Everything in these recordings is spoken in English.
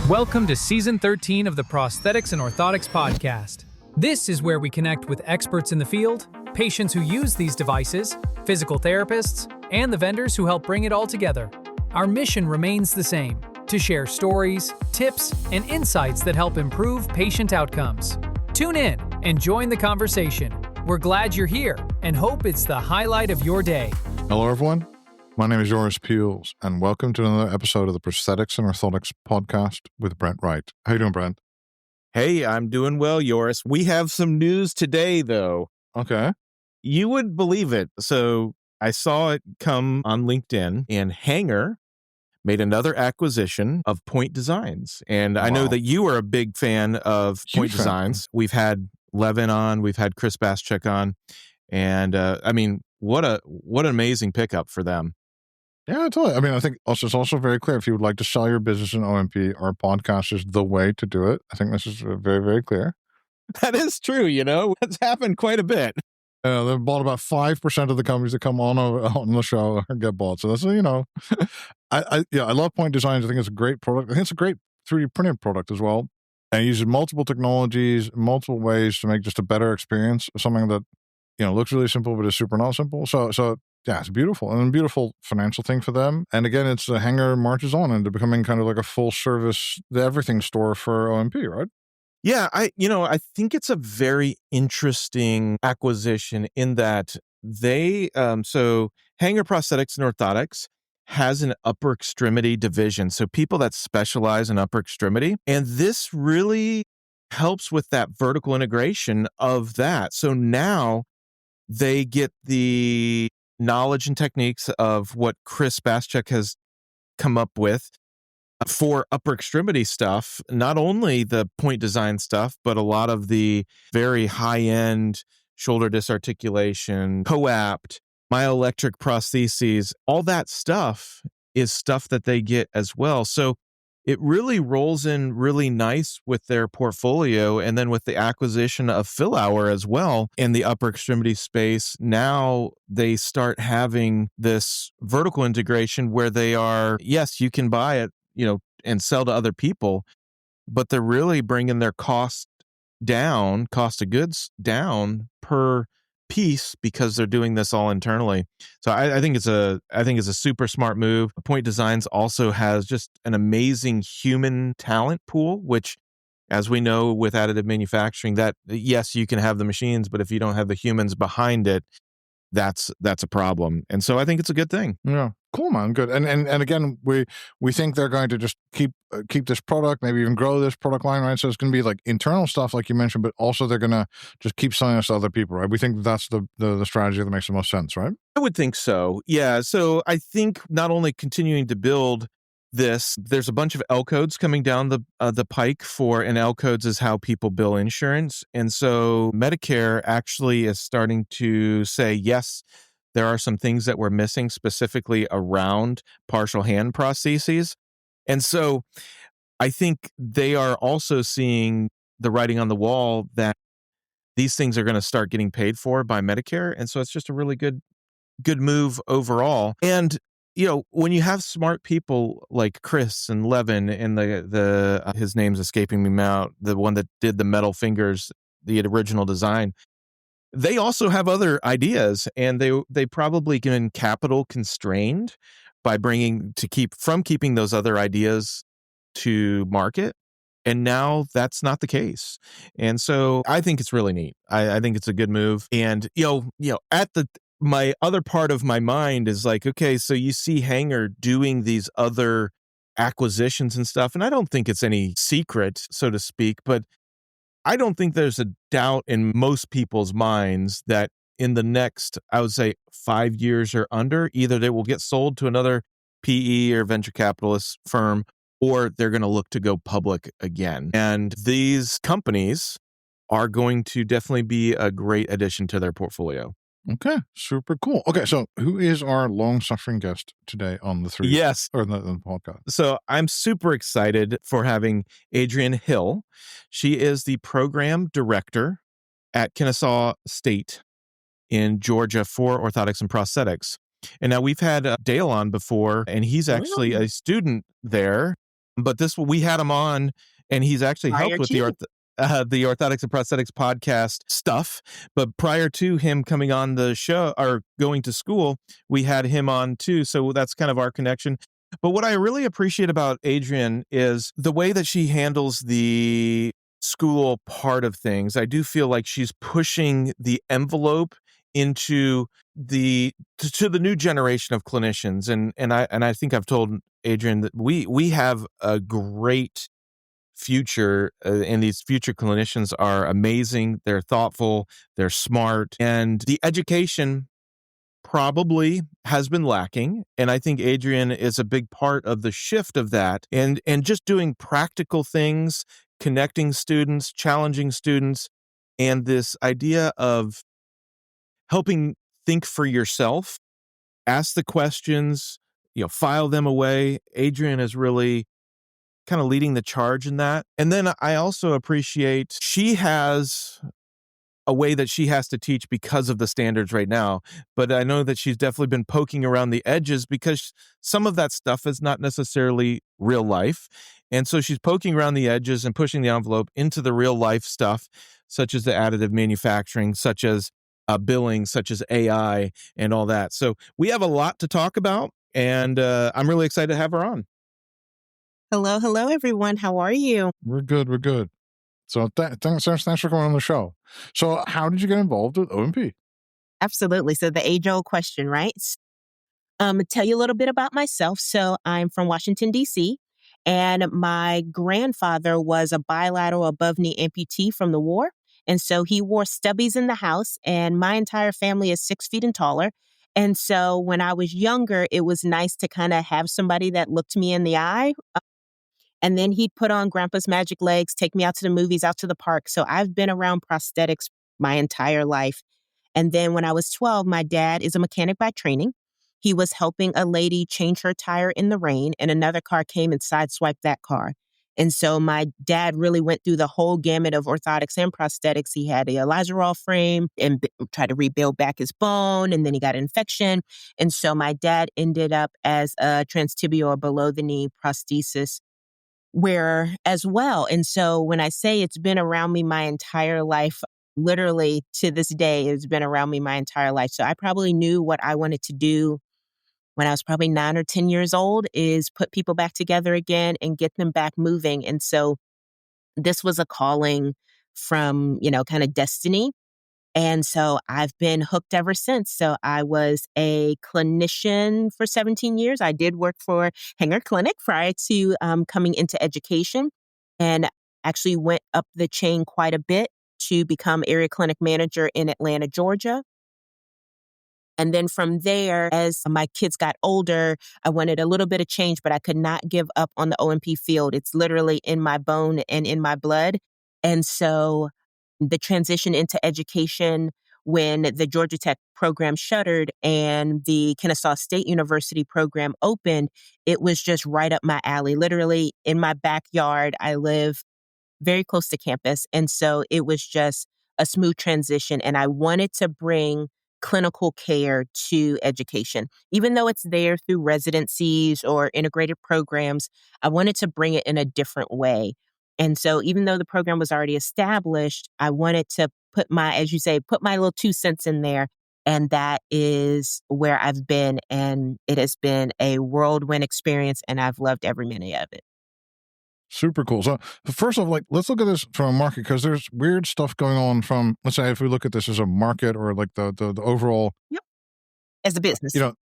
Welcome to Season 13 of the Prosthetics and Orthotics Podcast. This is where we connect with experts in the field, patients who use these devices, physical therapists, and the vendors who help bring it all together. Our mission remains the same: to share stories, tips, and insights that help improve patient outcomes. Tune in and join the conversation. We're glad you're here and hope it's the highlight of your day. Hello, everyone. My name is Joris Peels, and welcome to another episode of the Prosthetics and Orthotics Podcast with Brent Wright. How you doing, Brent? Hey, I'm doing well, Joris. We have some news today, though. Okay. You would believe it. So I saw it come on LinkedIn, and Hanger made another acquisition of Point Designs. And I know that you are a big fan of Point Designs. We've had Levin on, we've had Chris Baschek on, and what an amazing pickup for them. Yeah, totally. I think it's also very clear. If you would like to sell your business in OMP, our podcast is the way to do it. I think this is very, very clear. That is true. It's happened quite a bit. They've bought about 5% of the companies that come on the show or get bought. So that's, I love Point Designs. I think it's a great product. I think it's a great 3D printed product as well. And it uses multiple technologies, multiple ways to make just a better experience. Something that, looks really simple, but is super not simple. So yeah, it's beautiful, and a beautiful financial thing for them. And again, it's a Hanger marches on into becoming kind of like a full service, the everything store for OMP, right? Yeah, I think it's a very interesting acquisition in that they, so Hanger Prosthetics and Orthotics has an upper extremity division. So people that specialize in upper extremity, and this really helps with that vertical integration of that. So now they get the knowledge and techniques of what Chris Baschek has come up with for upper extremity stuff, not only the Point Design stuff, but a lot of the very high-end shoulder disarticulation, coapt, myoelectric prostheses, all that stuff is stuff that they get as well. So it really rolls in really nice with their portfolio. And then with the acquisition of Philauer as well in the upper extremity space, now they start having this vertical integration where they are, yes, you can buy it, and sell to other people, but they're really bringing their cost of goods down per piece because they're doing this all internally. So I think it's a super smart move. Point Designs also has just an amazing human talent pool, which, as we know with additive manufacturing, that yes, you can have the machines, but if you don't have the humans behind it, that's a problem. And so I think it's a good thing. Yeah. Cool, man. Good. And again, we think they're going to just keep this product, maybe even grow this product line, right? So it's going to be like internal stuff, like you mentioned, but also they're going to just keep selling us to other people, right? We think that's the strategy that makes the most sense, right? I would think so. Yeah. So I think not only continuing to build this, there's a bunch of L codes coming down the pike and L codes is how people bill insurance. And so Medicare actually is starting to say, yes, there are some things that we're missing specifically around partial hand prostheses. And so I think they are also seeing the writing on the wall that these things are going to start getting paid for by Medicare. And so it's just a really good move overall. And when you have smart people like Chris and Levin and the his name's escaping me now, the one that did the metal fingers, the original design, they also have other ideas, and they probably been capital constrained by keeping those other ideas to market. And now that's not the case. And so I think it's really neat. I think it's a good move. And, my other part of my mind is like, okay, so you see Hanger doing these other acquisitions and stuff. And I don't think it's any secret, so to speak, but I don't think there's a doubt in most people's minds that in the next, I would say 5 years or under, either they will get sold to another PE or venture capitalist firm, or they're going to look to go public again. And these companies are going to definitely be a great addition to their portfolio. Okay, super cool. Okay, so who is our long-suffering guest today on the three? Yes. Or the podcast? So I'm super excited for having Adrienne Hill. She is the program director at Kennesaw State in Georgia for orthotics and prosthetics. And now we've had Dale on before, and he's actually a student there. But we had him on, and he's actually helped Prior with to. the Orthotics and Prosthetics podcast stuff. But prior to him coming on the show or going to school, we had him on too. So that's kind of our connection. But what I really appreciate about Adrienne is the way that she handles the school part of things. I do feel like she's pushing the envelope into to the new generation of clinicians. And I think I've told Adrienne that we have a great future, and these future clinicians are amazing. They're thoughtful, they're smart, and the education probably has been lacking. And I think Adrienne is a big part of the shift of that, and just doing practical things, connecting students, challenging students, and this idea of helping think for yourself, ask the questions, file them away. Adrienne is really kind of leading the charge in that. And then I also appreciate she has a way that she has to teach because of the standards right now. But I know that she's definitely been poking around the edges because some of that stuff is not necessarily real life. And so she's poking around the edges and pushing the envelope into the real life stuff, such as the additive manufacturing, such as billing, such as AI and all that. So we have a lot to talk about, and I'm really excited to have her on. Hello, everyone. How are you? We're good. So thanks for coming on the show. So how did you get involved with O&P? Absolutely. So the age-old question, right? Tell you a little bit about myself. So I'm from Washington, D.C., and my grandfather was a bilateral above-knee amputee from the war. And so he wore stubbies in the house, and my entire family is 6 feet and taller. And so when I was younger, it was nice to kind of have somebody that looked me in the eye. And then he'd put on Grandpa's Magic Legs, take me out to the movies, out to the park. So I've been around prosthetics my entire life. And then when I was 12, my dad is a mechanic by training. He was helping a lady change her tire in the rain, and another car came and sideswiped that car. And so my dad really went through the whole gamut of orthotics and prosthetics. He had a Lazaroff frame and tried to rebuild back his bone, and then he got an infection. And so my dad ended up as a transtibial or below the knee prosthesis wearer as well. And so when I say it's been around me my entire life, literally to this day, it's been around me my entire life. So I probably knew what I wanted to do when I was probably 9 or 10 years old, is put people back together again and get them back moving. And so this was a calling from, kind of destiny. And so I've been hooked ever since. So I was a clinician for 17 years. I did work for Hanger Clinic prior to coming into education, and actually went up the chain quite a bit to become area clinic manager in Atlanta, Georgia. And then from there, as my kids got older, I wanted a little bit of change, but I could not give up on the O&P field. It's literally in my bone and in my blood. And so the transition into education, when the Georgia Tech program shuttered and the Kennesaw State University program opened, it was just right up my alley. Literally in my backyard, I live very close to campus. And so it was just a smooth transition. And I wanted to bring clinical care to education. Even though it's there through residencies or integrated programs, I wanted to bring it in a different way. And so even though the program was already established, I wanted to put my, as you say, put my little 2 cents in there. And that is where I've been. And it has been a whirlwind experience, and I've loved every minute of it. Super cool. So first off, let's look at this from a market, because there's weird stuff going on from, let's say, if we look at this as a market, or like the overall, Yep. As a business.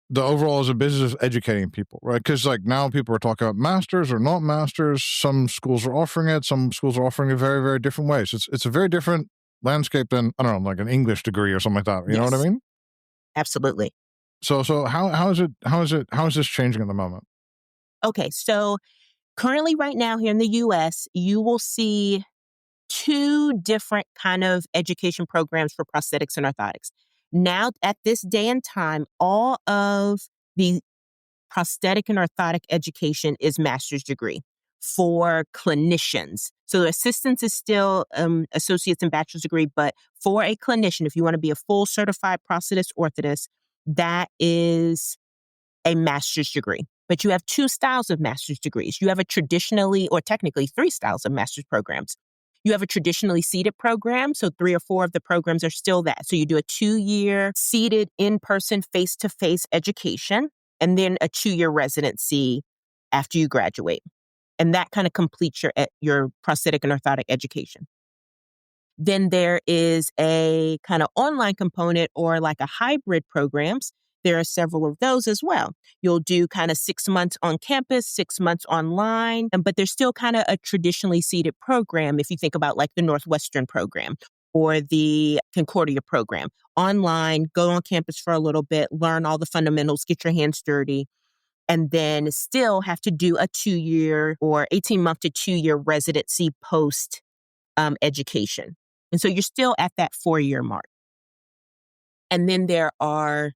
The overall as a business of educating people, right? Because now people are talking about masters or not masters. Some schools are offering it. Some schools are offering it very, very different ways. It's a very different landscape than, I don't know, like an English degree or something like that. You know what I mean? Absolutely. So how is this changing at the moment? Okay, so currently right now here in the U.S., you will see 2 different kind of education programs for prosthetics and orthotics. Now, at this day and time, all of the prosthetic and orthotic education is master's degree for clinicians. So the assistants is still associate's and bachelor's degree, but for a clinician, if you want to be a full certified prosthetist orthotist, that is a master's degree. but you have two styles of master's degrees. You have a traditionally, or technically 3 styles of master's programs. You have a traditionally seated program, so 3 or 4 of the programs are still that. So you do a 2-year seated in-person face-to-face education, and then a 2-year residency after you graduate. And that kind of completes your prosthetic and orthotic education. Then there is a kind of online component or like a hybrid programs. There are several of those as well. You'll do kind of 6 months on campus, 6 months online, but there's still kind of a traditionally seated program if you think about like the Northwestern program or the Concordia program. Online, go on campus for a little bit, learn all the fundamentals, get your hands dirty, and then still have to do a 2-year or 18-month to 2-year residency post education. And so you're still at that 4-year mark. And then there are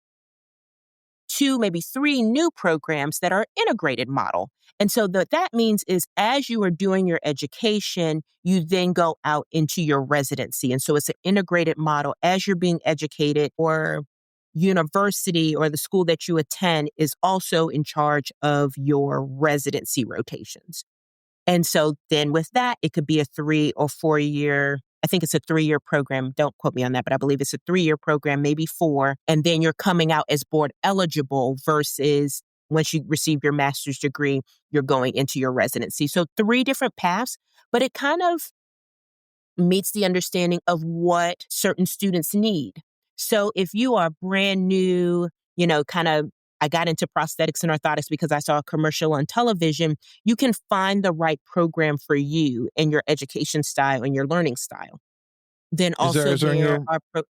2, maybe 3 new programs that are integrated model. And so what that means is as you are doing your education, you then go out into your residency. And so it's an integrated model as you're being educated, or university or the school that you attend is also in charge of your residency rotations. And so then with that, it could be a 3 or 4-year, I think it's a 3-year program. Don't quote me on that, but I believe it's a 3-year program, maybe 4. And then you're coming out as board eligible versus once you receive your master's degree, you're going into your residency. So 3 different paths, but it kind of meets the understanding of what certain students need. So if you are brand new, I got into prosthetics and orthotics because I saw a commercial on television, you can find the right program for you and your education style and your learning style. Then also is there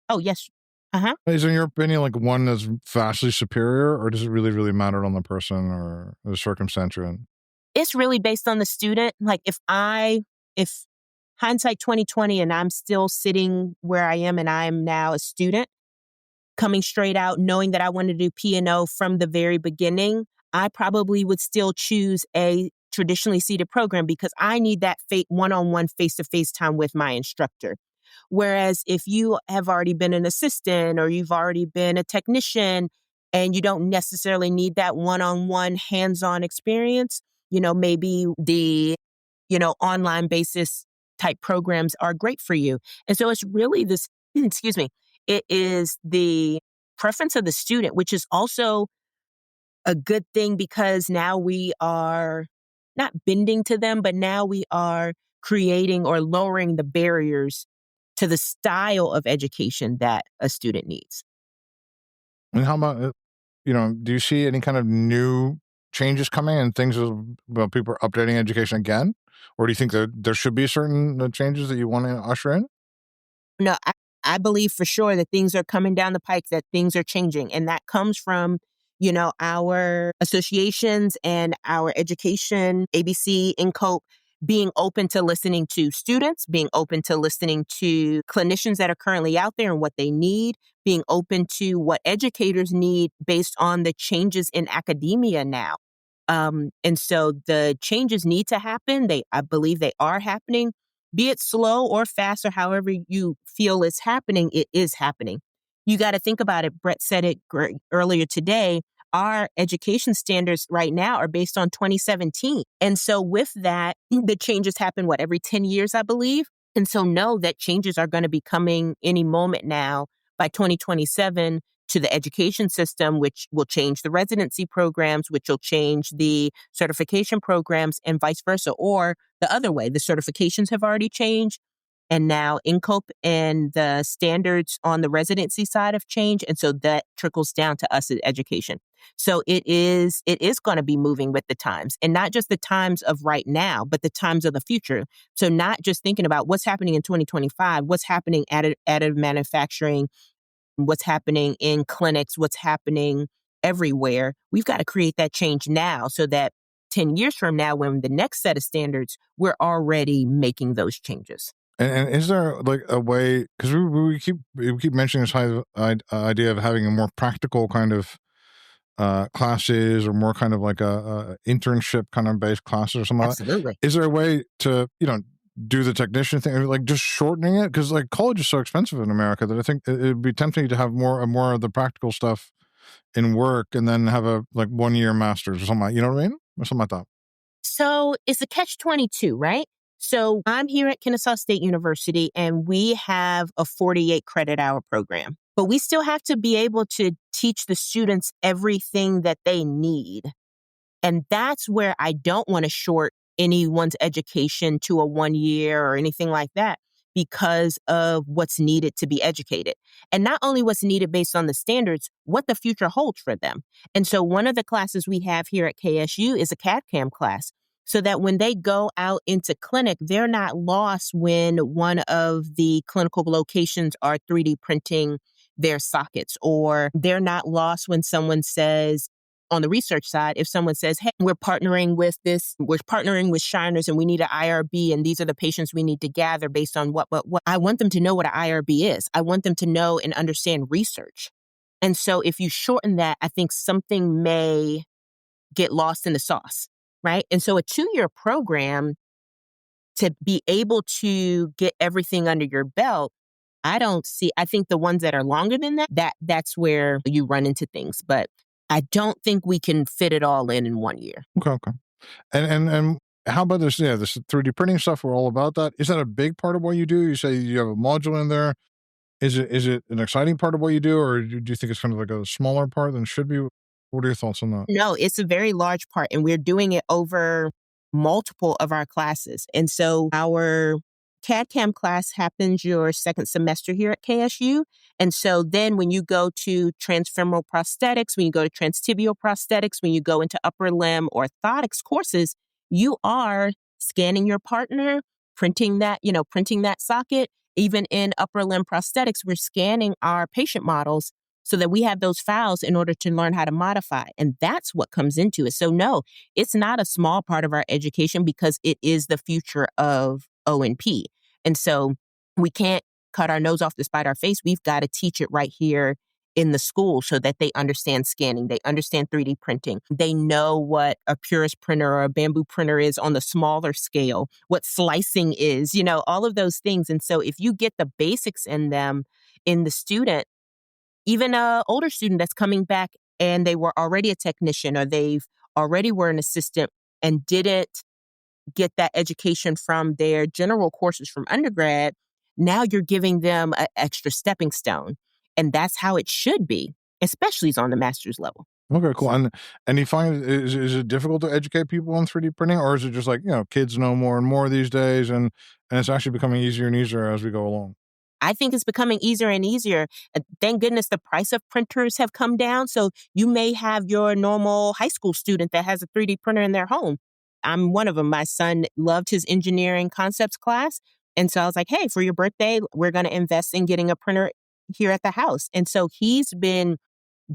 oh, yes. Uh-huh. Is in your opinion like one that's vastly superior, or does it really, really matter on the person or the circumstance you're in? It's really based on the student. Like if hindsight 2020 and I'm still sitting where I am and I am now a student, coming straight out, knowing that I wanted to do P&O from the very beginning, I probably would still choose a traditionally seated program because I need that one-on-one face-to-face time with my instructor. Whereas if you have already been an assistant or you've already been a technician and you don't necessarily need that one-on-one hands-on experience, maybe the, online basis type programs are great for you. And so it's really this, excuse me, it is the preference of the student, which is also a good thing because now we are not bending to them, but now we are creating or lowering the barriers to the style of education that a student needs. And how about, do you see any kind of new changes coming and things about people are updating education again? Or do you think that there should be certain changes that you want to usher in? No, I believe for sure that things are coming down the pike, that things are changing. And that comes from, our associations and our education, ABC, INCOPE, being open to listening to students, being open to listening to clinicians that are currently out there and what they need, being open to what educators need based on the changes in academia now. And so the changes need to happen. I believe they are happening, be it slow or fast or however you feel it's happening, it is happening. You got to think about it. Brett said it earlier today. Our education standards right now are based on 2017. And so with that, the changes happen, every 10 years, I believe. And so know that changes are going to be coming any moment now by 2027 to the education system, which will change the residency programs, which will change the certification programs and vice versa. Or the other way, the certifications have already changed. And now INCOPE and the standards on the residency side have changed. And so that trickles down to us as education. So it is going to be moving with the times, and not just the times of right now, but the times of the future. So not just thinking about what's happening in 2025, what's happening additive manufacturing, what's happening in clinics, what's happening everywhere. We've got to create that change now so that 10 years from now, when the next set of standards, we're already making those changes. And is there like a way, because we keep mentioning this idea of having a more practical kind of classes, or more kind of like a internship kind of based classes or something. Absolutely. Is there a way to, do the technician thing, or like just shortening it? Because like college is so expensive in America that I think it'd be tempting to have more of the practical stuff in work and then have a like 1-year master's or something like, you know what I mean? Or something like that. So it's a catch-22, right? So I'm here at Kennesaw State University and we have a 48 credit hour program, but we still have to be able to teach the students everything that they need. And that's where I don't want to short anyone's education to a 1 year or anything like that because of what's needed to be educated. And not only what's needed based on the standards, what the future holds for them. And so one of the classes we have here at KSU is a CAD/CAM class so that when they go out into clinic, they're not lost when one of the clinical locations are 3D printing their sockets, or they're not lost when someone says, on the research side, if someone says, hey, we're partnering with Shiners and we need an IRB and these are the patients we need to gather based on what, I want them to know what an IRB is. I want them to know and understand research. And so if you shorten that, I think something may get lost in the sauce, right? And so a 2-year program to be able to get everything under your belt, I think the ones that are longer than that's where you run into things. But I don't think we can fit it all in 1 year. Okay. And how about this? Yeah, this 3D printing stuff. We're all about that. Is that a big part of what you do? You say you have a module in there. Is it an exciting part of what you do, or do you think it's kind of like a smaller part than it should be? What are your thoughts on that? No, it's a very large part, and we're doing it over multiple of our classes. And so our CAD/CAM class happens your second semester here at KSU. And so then when you go to transfemoral prosthetics, when you go to transtibial prosthetics, when you go into upper limb orthotics courses, you are scanning your partner, printing that socket. Even in upper limb prosthetics, we're scanning our patient models so that we have those files in order to learn how to modify. And that's what comes into it. So no, it's not a small part of our education because it is the future of O&P. And so we can't cut our nose off to spite our face. We've got to teach it right here in the school so that they understand scanning, they understand 3D printing, they know what a Purist printer or a Bamboo printer is on the smaller scale, what slicing is, all of those things. And so if you get the basics in them in the student, even an older student that's coming back and they were already a technician or they've already were an assistant and didn't get that education from their general courses from undergrad, now you're giving them an extra stepping stone. And that's how it should be, especially on the master's level. Okay, cool. And you find is it difficult to educate people on 3D printing, or is it just like, kids know more and more these days, and it's actually becoming easier and easier as we go along? I think it's becoming easier and easier. Thank goodness the price of printers have come down. So you may have your normal high school student that has a 3D printer in their home. I'm one of them. My son loved his engineering concepts class. And so I was like, hey, for your birthday, we're going to invest in getting a printer here at the house. And so he's been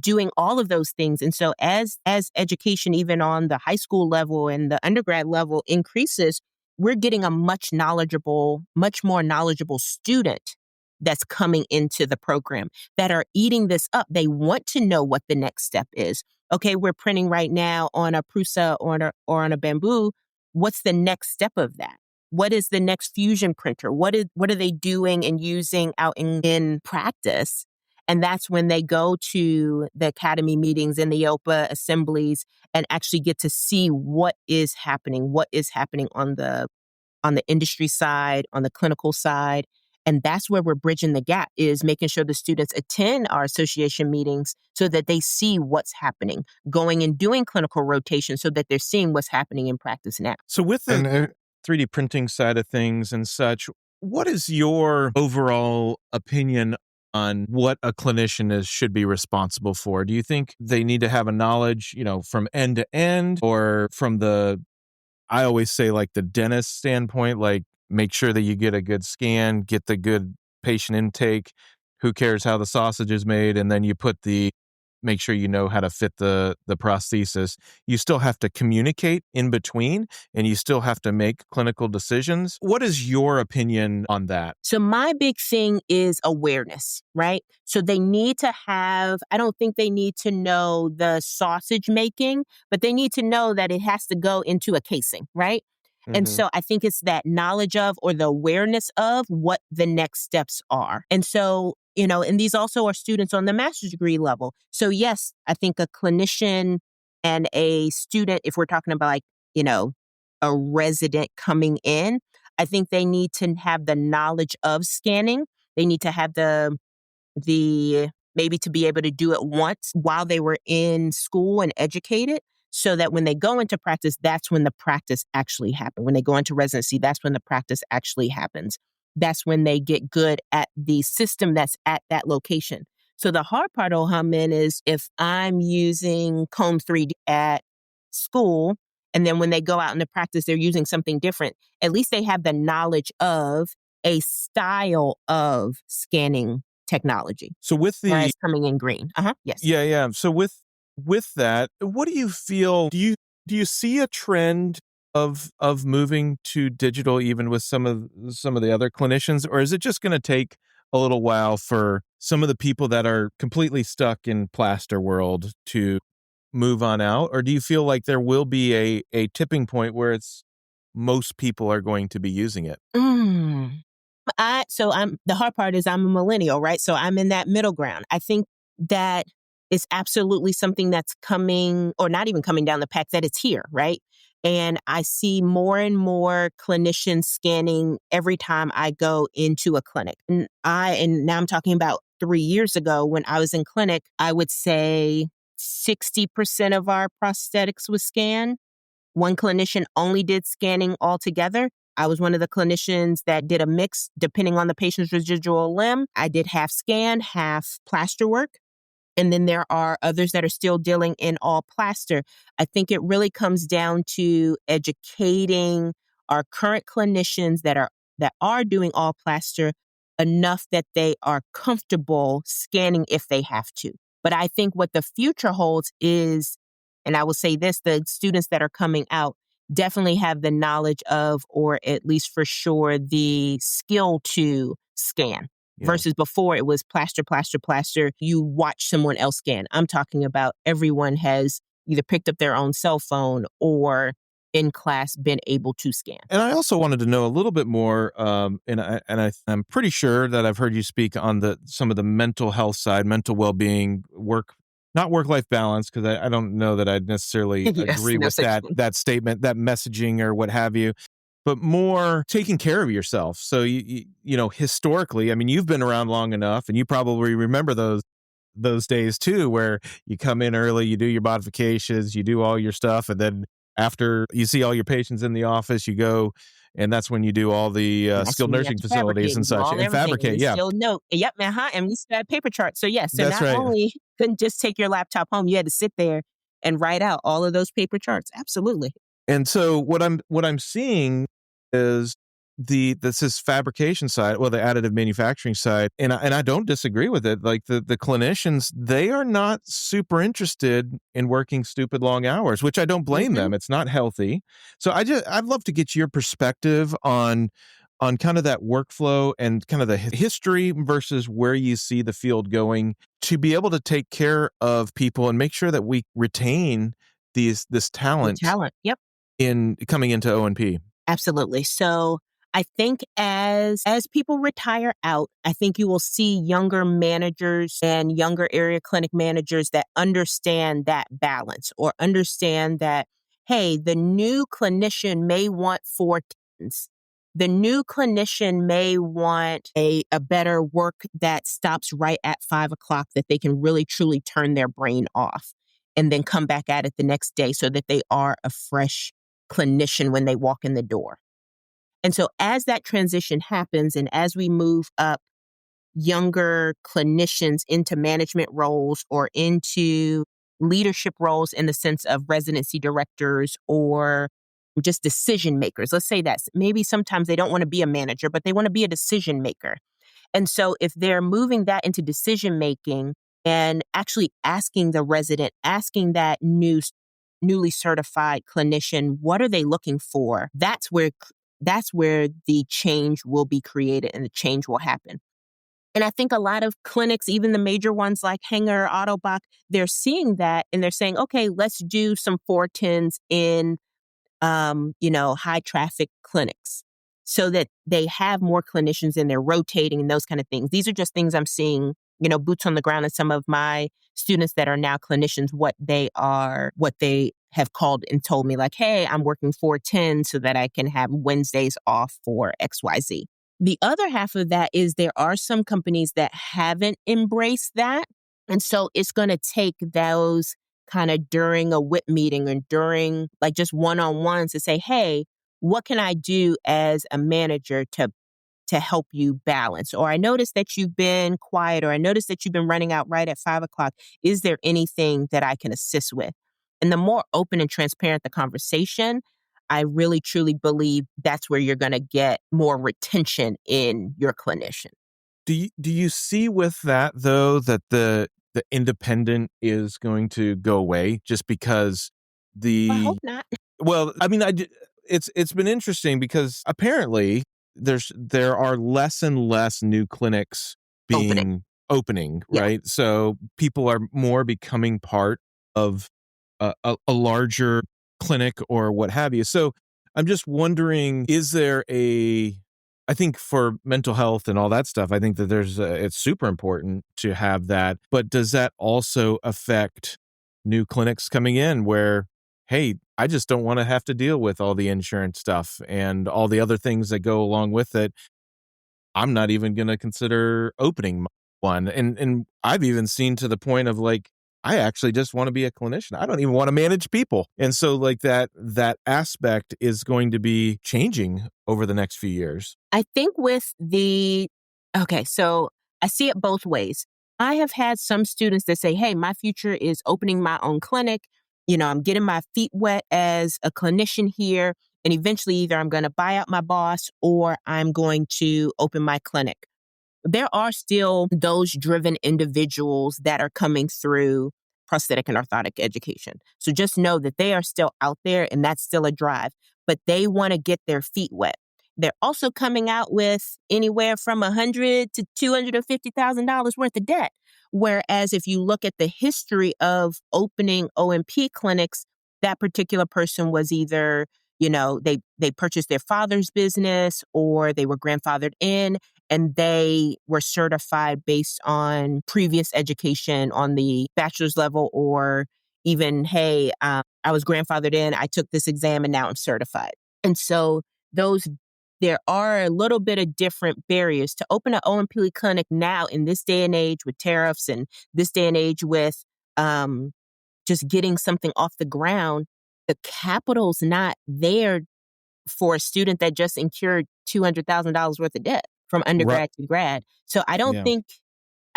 doing all of those things. And so as education, even on the high school level and the undergrad level increases, we're getting a much more knowledgeable student that's coming into the program that are eating this up. They want to know what the next step is. Okay, we're printing right now on a Prusa or on a Bamboo. What's the next step of that? What is the next fusion printer? What are they doing and using out in practice? And that's when they go to the academy meetings and the OPA assemblies and actually get to see what is happening on the industry side, on the clinical side. And that's where we're bridging the gap, is making sure the students attend our association meetings so that they see what's happening, going and doing clinical rotation so that they're seeing what's happening in practice now. So with the 3D printing side of things and such, what is your overall opinion on what a clinician should be responsible for? Do you think they need to have a knowledge, from end to end, or from I always say like the dentist standpoint, like make sure that you get a good scan, get the good patient intake, who cares how the sausage is made, and then you make sure you know how to fit the prosthesis. You still have to communicate in between, and you still have to make clinical decisions. What is your opinion on that? So my big thing is awareness, right? So they need to I don't think they need to know the sausage making, but they need to know that it has to go into a casing, right? And Mhm. so I think it's that knowledge of or the awareness of what the next steps are. And so, and these also are students on the master's degree level. So yes, I think a clinician and a student, if we're talking about a resident coming in, I think they need to have the knowledge of scanning. They need to have the maybe to be able to do it once while they were in school and educated, so that when they go into practice, that's when the practice actually happens. When they go into residency, that's when the practice actually happens. That's when they get good at the system that's at that location. So the hard part, Ohamin, is if I'm using Comb 3D at school, and then when they go out into practice, they're using something different. At least they have the knowledge of a style of scanning technology. So with the Whereas coming in green. Yes. yeah. So with that, what do you feel? Do you see a trend of moving to digital even with some of the other clinicians, or is it just going to take a little while for some of the people that are completely stuck in plaster world to move on out? Or do you feel like there will be a tipping point where it's most people are going to be using it? Mm. The hard part is I'm a millennial, right? So I'm in that middle ground. I think that is absolutely something that's coming, or not even coming down the path, that it's here, right? And I see more and more clinicians scanning every time I go into a clinic. And now I'm talking about 3 years ago when I was in clinic, I would say 60% of our prosthetics was scanned. One clinician only did scanning altogether. I was one of the clinicians that did a mix depending on the patient's residual limb. I did half scan, half plaster work. And then there are others that are still dealing in all plaster. I think it really comes down to educating our current clinicians that are doing all plaster enough that they are comfortable scanning if they have to. But I think what the future holds is, and I will say this, the students that are coming out definitely have the knowledge of, or at least for sure, the skill to scan. Yeah. Versus before it was plaster, plaster, plaster. You watch someone else scan. I'm talking about everyone has either picked up their own cell phone or in class been able to scan. And I also wanted to know a little bit more, I'm pretty sure that I've heard you speak on some of the mental health side, mental well-being, not work-life balance, because I don't know that I'd necessarily Yes, agree no with such that thing. that statement, that messaging or what have you, but more taking care of yourself. So historically, I mean, you've been around long enough, and you probably remember those days too, where you come in early, you do your modifications, you do all your stuff, and then after you see all your patients in the office, you go, and that's when you do all the That's skilled when you have nursing to facilities fabricate and and do such, all and everything. And fabricate. we Yeah, still know. Yep, and we still had paper charts. So yes, so that's not right. only couldn't just take your laptop home, you had to sit there and write out all of those paper charts. Absolutely. And so what I'm seeing is this is fabrication side, well, the additive manufacturing side, and I don't disagree with it. Like the clinicians, they are not super interested in working stupid long hours, which I don't blame Mm-hmm. them. It's not healthy. So I'd love to get your perspective on kind of that workflow and kind of the history versus where you see the field going to be able to take care of people and make sure that we retain this The talent talent. Yep. in coming into O&P. Absolutely. So I think as people retire out, I think you will see younger managers and younger area clinic managers that understand that balance, or understand that, hey, the new clinician may want 4 tens. The new clinician may want a better work that stops right at 5 o'clock, that they can really truly turn their brain off and then come back at it the next day so that they are a fresh clinician when they walk in the door. And so as that transition happens, and as we move up younger clinicians into management roles or into leadership roles in the sense of residency directors or just decision makers, let's say that maybe sometimes they don't want to be a manager, but they want to be a decision maker. And so if they're moving that into decision making and actually asking the resident, asking that newly certified clinician, what are they looking for? That's where the change will be created and the change will happen. And I think a lot of clinics, even the major ones like Hanger, Autobach, they're seeing that and they're saying, okay, let's do some 410s in high traffic clinics so that they have more clinicians and they're rotating and those kind of things. These are just things I'm seeing, boots on the ground, and some of my students that are now clinicians, what they have called and told me, like, hey, I'm working 4/10 so that I can have Wednesdays off for XYZ. The other half of that is there are some companies that haven't embraced that. And so it's going to take those kind of during a WIP meeting or during like just one-on-ones to say, hey, what can I do as a manager to help you balance? Or I noticed that you've been quiet, or I noticed that you've been running out right at 5 o'clock. Is there anything that I can assist with? And the more open and transparent the conversation, I really truly believe that's where you're going to get more retention in your clinician. Do you see with that though that the independent is going to go away just because I hope not. well, I mean, it's been interesting because apparently there are less and less new clinics being opening, Yeah. right? So people are more becoming part of a larger clinic or what have you. So I'm just wondering, is there I think for mental health and all that stuff, I think that it's super important to have that. But does that also affect new clinics coming in where, hey, I just don't want to have to deal with all the insurance stuff and all the other things that go along with it. I'm not even going to consider opening one. And I've even seen to the point of like, I actually just want to be a clinician. I don't even want to manage people. And so like that aspect is going to be changing over the next few years. I think so I see it both ways. I have had some students that say, hey, my future is opening my own clinic. I'm getting my feet wet as a clinician here. And eventually either I'm going to buy out my boss or I'm going to open my clinic. There are still those driven individuals that are coming through prosthetic and orthotic education. So just know that they are still out there and that's still a drive, but they want to get their feet wet. They're also coming out with anywhere from $100,000 to $250,000 worth of debt. Whereas if you look at the history of opening O&P clinics, that particular person was either, they purchased their father's business or they were grandfathered in, and they were certified based on previous education on the bachelor's level, or even, hey, I was grandfathered in, I took this exam and now I'm certified. And so there are a little bit of different barriers to open an O&P clinic now in this day and age with tariffs and this day and age with just getting something off the ground. The capital's not there for a student that just incurred $200,000 worth of debt from undergrad to grad. So I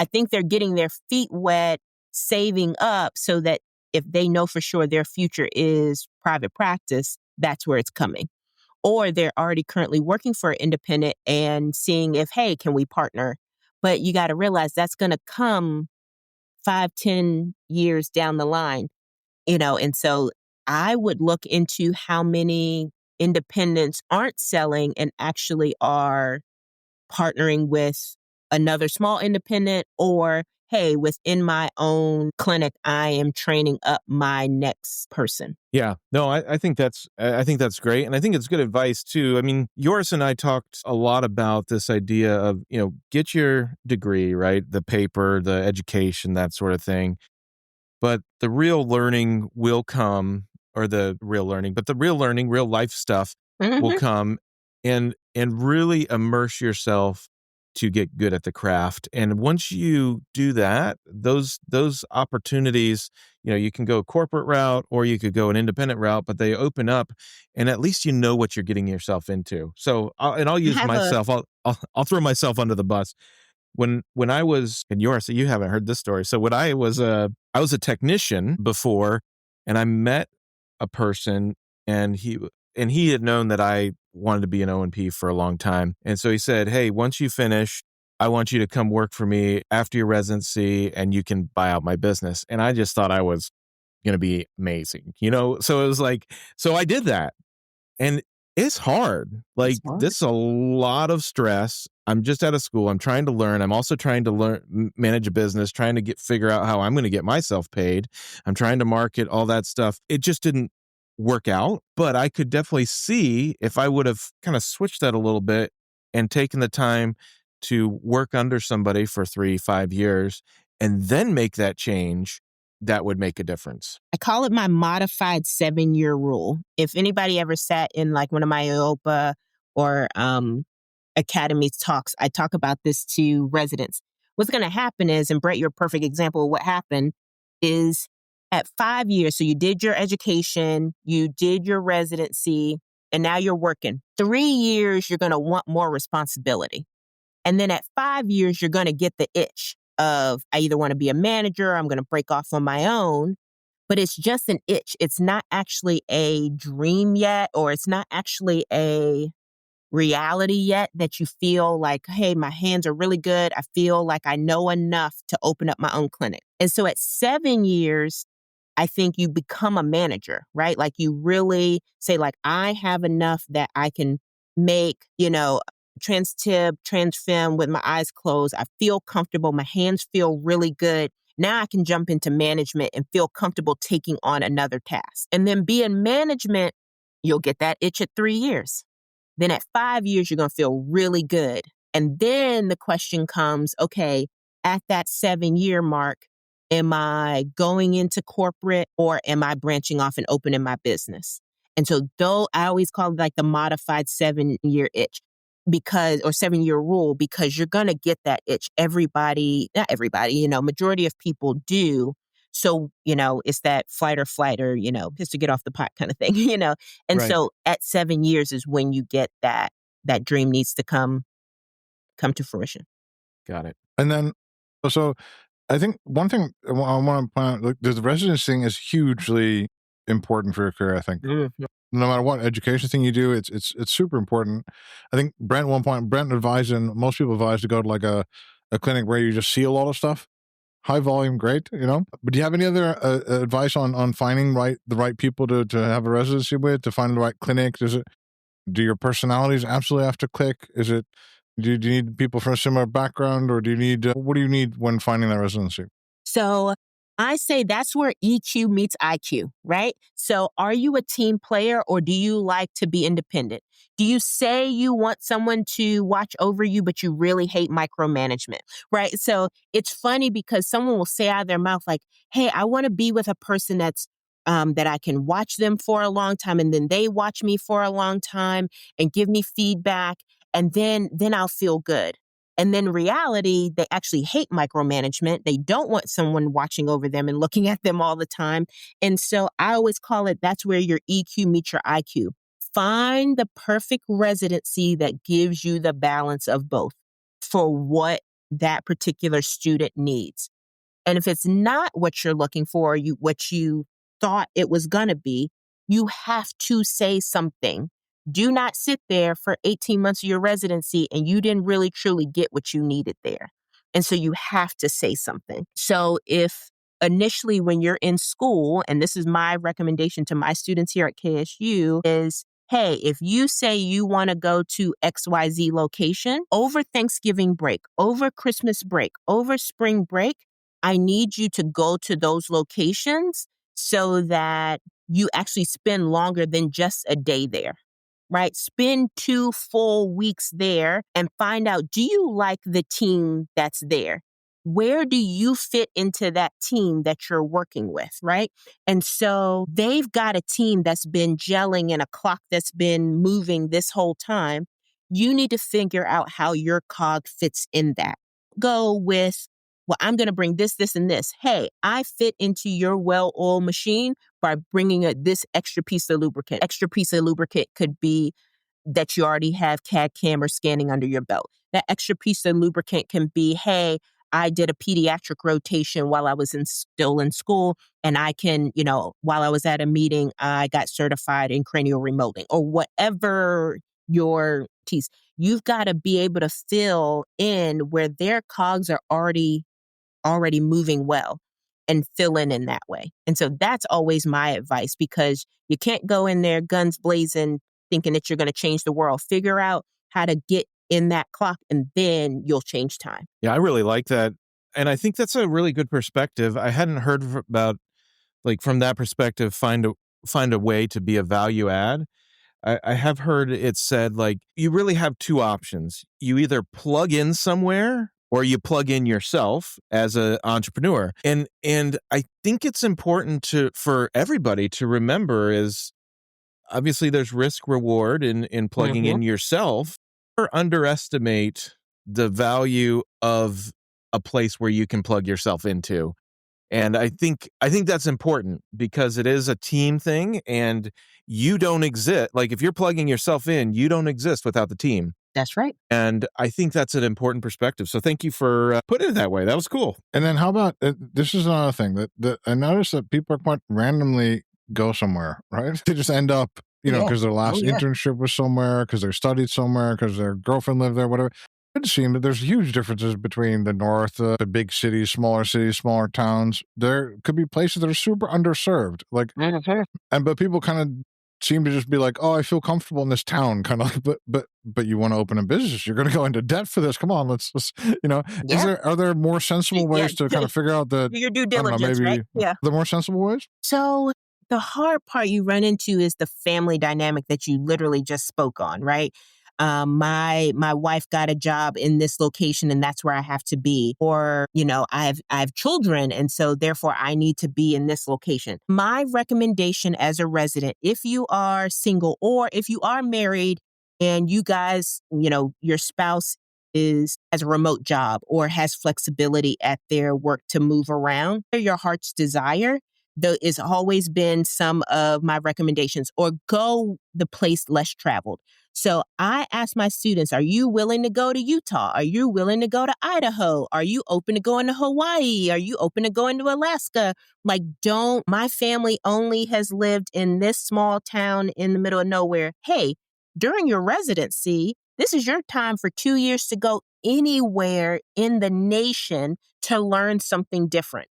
think they're getting their feet wet, saving up so that if they know for sure their future is private practice, that's where it's coming. Or they're already currently working for an independent and seeing if, hey, can we partner? But you got to realize that's going to come 5-10 years down the line, and so I would look into how many independents aren't selling and actually are partnering with another small independent, or, hey, within my own clinic, I am training up my next person. Yeah, no, I think that's great. And I think it's good advice too. I mean, Yoris and I talked a lot about this idea of, get your degree, right? The paper, the education, that sort of thing. But the real learning will come, or the real learning, real life stuff will come, and really immerse yourself to get good at the craft. And once you do that, those opportunities, you can go a corporate route or you could go an independent route, but they open up, and at least you know what you're getting yourself into. So, I'll use myself. I'll throw myself under the bus. When I was, and you haven't heard this story. So when I was a technician before, and I met a person, and he had known that I wanted to be an O&P for a long time. And so he said, hey, once you finish, I want you to come work for me after your residency and you can buy out my business. And I just thought I was going to be amazing, So it was like, so I did that. And it's hard. Like, this is a lot of stress. I'm just out of school. I'm trying to learn. I'm also trying to manage a business, trying to figure out how I'm going to get myself paid. I'm trying to market all that stuff. It just didn't work out, but I could definitely see if I would have kind of switched that a little bit and taken the time to work under somebody for 3-5 years and then make that change, that would make a difference. I call it my modified 7-year rule. If anybody ever sat in like one of my IOPA or Academy talks, I talk about this to residents. What's going to happen is, and Brett, you're a perfect example of what happened, is at 5 years, so you did your education, you did your residency, and now you're working. 3 years, you're going to want more responsibility. And then at 5 years, you're going to get the itch of, I either want to be a manager, or I'm going to break off on my own. But it's just an itch. It's not actually a dream yet, or it's not actually a reality yet that you feel like, hey, my hands are really good. I feel like I know enough to open up my own clinic. And so at 7 years, I think you become a manager, right? Like you really say, like, I have enough that I can make, trans-tib, trans-fem with my eyes closed. I feel comfortable. My hands feel really good. Now I can jump into management and feel comfortable taking on another task. And then be in management, you'll get that itch at 3 years. Then at 5 years, you're going to feel really good. And then the question comes, okay, at that 7-year mark, am I going into corporate or am I branching off and opening my business? And so though I always call it like the modified 7-year itch or 7-year rule, because you're going to get that itch. Not everybody, majority of people do. So, it's that fight or flight or, just to get off the pot kind of thing, And Right. so at 7 years is when you get that dream needs to come to fruition. Got it. And then, so I think one thing I want to point out, like, the residency thing is hugely important for your career, I think. Mm-hmm. No matter what education thing you do, it's super important. I think Brent advised, and most people advise to go to like a clinic where you just see a lot of stuff. High volume, great, But do you have any other advice on finding the right people to have a residency with, to find the right clinic? Do your personalities absolutely have to click? Do you need people from a similar background, or do you need, what do you need when finding that residency? So I say that's where EQ meets IQ, right? So are you a team player or do you like to be independent? Do you say you want someone to watch over you, but you really hate micromanagement, right? So it's funny because someone will say out of their mouth like, hey, I want to be with a person that's that I can watch them for a long time, and then they watch me for a long time and give me feedback, and then I'll feel good. And then reality, they actually hate micromanagement. They don't want someone watching over them and looking at them all the time. And so I always call it, that's where your EQ meets your IQ. Find the perfect residency that gives you the balance of both for what that particular student needs. And if it's not what you're looking for, what you thought it was going to be, you have to say something. Do not sit there for 18 months of your residency and you didn't really truly get what you needed there. And so you have to say something. So if initially when you're in school, and this is my recommendation to my students here at KSU, is, hey, if you say you want to go to XYZ location over Thanksgiving break, over Christmas break, over spring break, I need you to go to those locations so that you actually spend longer than just a day there, right? Spend 2 full weeks there and find out, do you like the team that's there? Where do you fit into that team that you're working with, right? And so they've got a team that's been gelling and a clock that's been moving this whole time. You need to figure out how your cog fits in that. Go with, well, I'm going to bring this, this, and this. Hey, I fit into your well-oiled machine by bringing this extra piece of lubricant. Extra piece of lubricant could be that you already have CAD/CAM or scanning under your belt. That extra piece of lubricant can be, hey, I did a pediatric rotation while I was still in school, and I can, while I was at a meeting, I got certified in cranial remodeling, or whatever your piece. You've got to be able to fill in where their cogs are already moving well, and fill in that way. And so that's always my advice, because you can't go in there guns blazing thinking that you're going to change the world. Figure out how to get in that clock, and then you'll change time. Yeah, I really like that. And I think that's a really good perspective. I hadn't heard about, like, from that perspective, find find a way to be a value add. I have heard it said, like, you really have two options. You either plug in somewhere or you plug in yourself as an entrepreneur. And I think it's important for everybody to remember is obviously there's risk reward in plugging in yourself, or underestimate the value of a place where you can plug yourself into. And I think that's important because it is a team thing and you don't exist. Like if you're plugging yourself in, you don't exist without the team. That's right. And I think that's an important perspective. So thank you for putting it that way. That was cool. And then how about, this is another thing that I noticed that people are quite randomly go somewhere, right? They just end up, because their last internship was somewhere, because they studied somewhere, because their girlfriend lived there, whatever. It seems that there's huge differences between the North, the big cities, smaller towns. There could be places that are super underserved, like, but people kind of seem to just be like, "Oh, I feel comfortable in this town," kind of like, but you want to open a business, you're going to go into debt for this. Come on, let's are there more sensible ways to kind of figure out that your due diligence, right? Yeah, the more sensible ways. So the hard part you run into is the family dynamic that you literally just spoke on, right? My wife got a job in this location and that's where I have to be. Or, I have children and so therefore I need to be in this location. My recommendation as a resident, if you are single or if you are married and you guys, your spouse has a remote job or has flexibility at their work to move around, your heart's desire, though, is always been some of my recommendations, or go the place less traveled. So I ask my students, are you willing to go to Utah? Are you willing to go to Idaho? Are you open to going to Hawaii? Are you open to going to Alaska? My family only has lived in this small town in the middle of nowhere. Hey, during your residency, this is your time for 2 years to go anywhere in the nation to learn something different.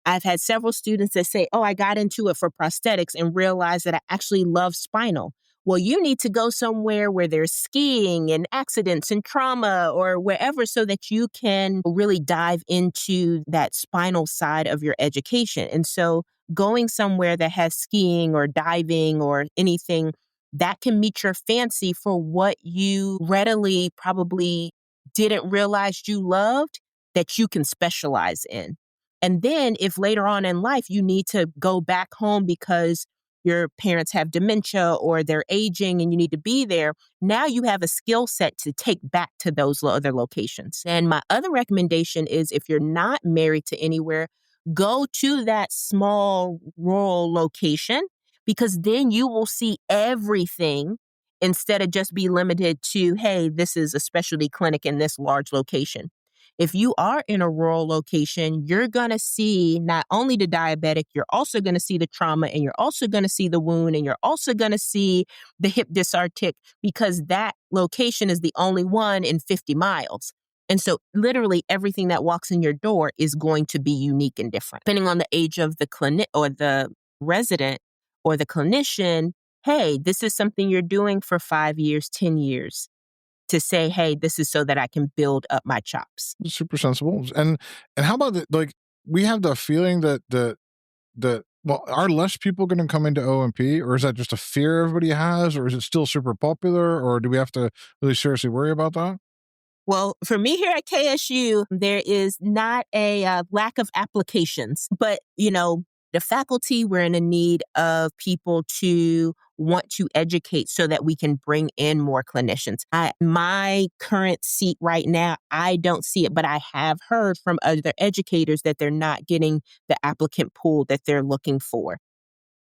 I've had several students that say, I got into it for prosthetics and realized that I actually love spinal. Well, you need to go somewhere where there's skiing and accidents and trauma or wherever so that you can really dive into that spinal side of your education. And so going somewhere that has skiing or diving or anything that can meet your fancy for what you readily probably didn't realize you loved, that you can specialize in. And then if later on in life you need to go back home because your parents have dementia or they're aging and you need to be there, now you have a skill set to take back to those other locations. And my other recommendation is if you're not married to anywhere, go to that small rural location because then you will see everything instead of just be limited to, hey, this is a specialty clinic in this large location. If you are in a rural location, you're going to see not only the diabetic, you're also going to see the trauma and you're also going to see the wound and you're also going to see the hip dysartic because that location is the only one in 50 miles. And so literally everything that walks in your door is going to be unique and different. Depending on the age of the clinic or the resident or the clinician, hey, this is something you're doing for 5 years, 10 years. To say, hey, this is so that I can build up my chops. Super sensible. And how about we have the feeling that are less people going to come into O&P, or is that just a fear everybody has, or is it still super popular, or do we have to really seriously worry about that? Well, for me here at KSU, there is not a lack of applications, but the faculty, we're in a need of people to want to educate so that we can bring in more clinicians. My current seat right now, I don't see it, but I have heard from other educators that they're not getting the applicant pool that they're looking for.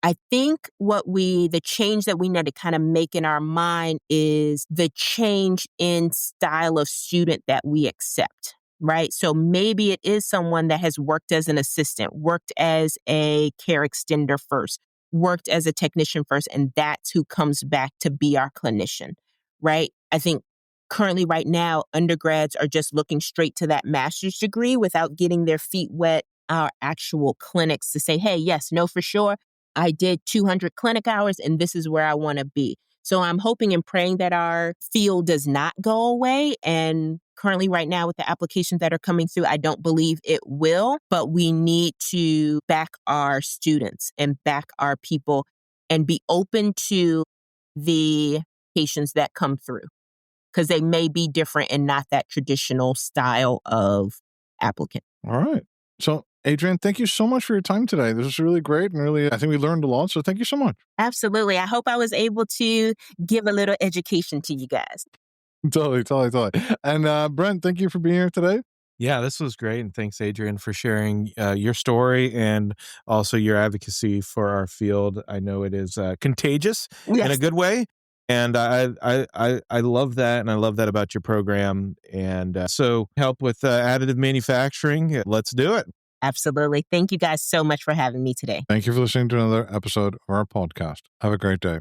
I think the change that we need to kind of make in our mind is the change in style of student that we accept. Right? So maybe it is someone that has worked as an assistant, worked as a care extender first, worked as a technician first, and that's who comes back to be our clinician, right? I think currently right now, undergrads are just looking straight to that master's degree without getting their feet wet, our actual clinics to say, hey, yes, no, for sure, I did 200 clinic hours and this is where I want to be. So I'm hoping and praying that our field does not go away. And currently right now with the applications that are coming through, I don't believe it will, but we need to back our students and back our people and be open to the patients that come through, because they may be different and not that traditional style of applicant. All right. So, Adrienne, thank you so much for your time today. This is really great and really, I think we learned a lot. So thank you so much. Absolutely. I hope I was able to give a little education to you guys. Totally. And Brent, thank you for being here today. Yeah, this was great. And thanks, Adrienne, for sharing your story and also your advocacy for our field. I know it is contagious in a good way. And I love that. And I love that about your program. And so help with additive manufacturing. Let's do it. Absolutely. Thank you guys so much for having me today. Thank you for listening to another episode of our podcast. Have a great day.